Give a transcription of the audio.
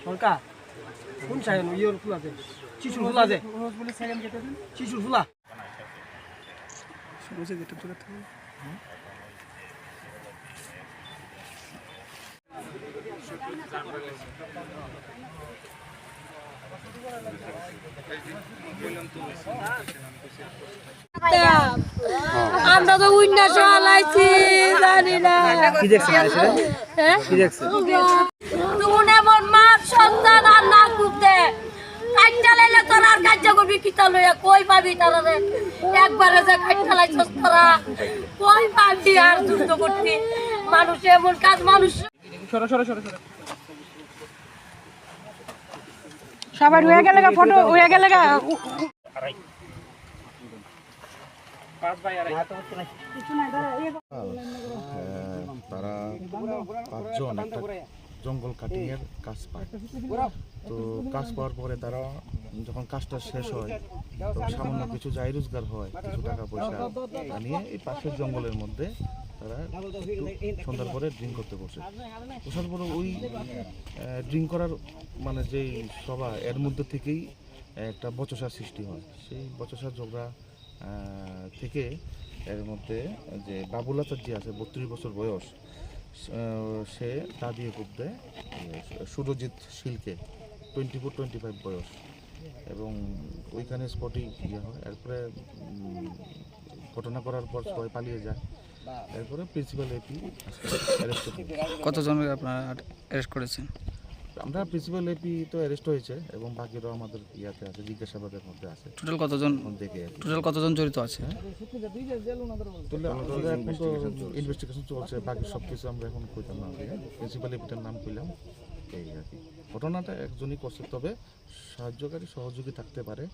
সরকার কোন sign year ফুল আছে চিচুর ফুল আছে চিচুর ফুলা বসে যেটা তোরা থাকে আমরা তো উইন্ডা চালাইছি জানি না কি দেখছেন কি দেখছেন তুমি এমন মা সন্তান আর না করতে কাটটা লাইলে তোর আর কাজ করবি কি তা লইয়া কই পাবি তারা একবারে যে কাটটা লাইছস তোরা কই পাবি আর যুদ্ধ করতে মানুষ এমন কাজ মানুষ সরো সরো সরো সরো সবার হয়ে গেল ফটো হয়ে গেল তারা 5 জন একটা জঙ্গল কাটিংয়ের কাজ পায়। তো কাজ পাওয়ার পরে তারা যখন কাজটা শেষ হয় তখন সামান্য কিছু যাই রোজগার হয়, কিছু টাকা পয়সা নিয়ে এই পাশের জঙ্গলের মধ্যে তারা সন্ধ্যার পরে ড্রিঙ্ক করতে বসে। বসার পরে ওই ড্রিঙ্ক করার মানে যেই সভা এর মধ্যে থেকেই একটা বচসার সৃষ্টি হয়। সেই বচসা ঝগড়া থেকে এর মধ্যে যে বাবুল আচার্য আছে 32 বছর বয়স, সে তা দিয়ে খুব দেয় সুরজিৎ শিলকে 24-25 বয়স, এবং ওইখানে স্পটেই ইয়ে হয়। এরপরে ঘটনা করার পর সবাই পালিয়ে যায়। এরপরে প্রিন্সিপাল এপি অ্যারেস্ট করেছে। কতজনকে আপনারা অ্যারেস্ট করেছেন? আমরা প্রিন্সিপাল এপি তো অ্যারেস্ট হয়েছে এবং বাকিরাও আমাদের ইয়াতে আছে, জিজ্ঞাসাবাদের মধ্যে আছে। টোটাল কতজন জড়িত আছে? এখন তো ইনভেস্টিগেশন চলছে, বাকি সব কিছু আমরা এখন কইতাম না। প্রিন্সিপাল এপিটার নাম কইলাম, এই আর কি। ঘটনাটা একজনই করছে, তবে সাহায্যকারী সহযোগী থাকতে পারে।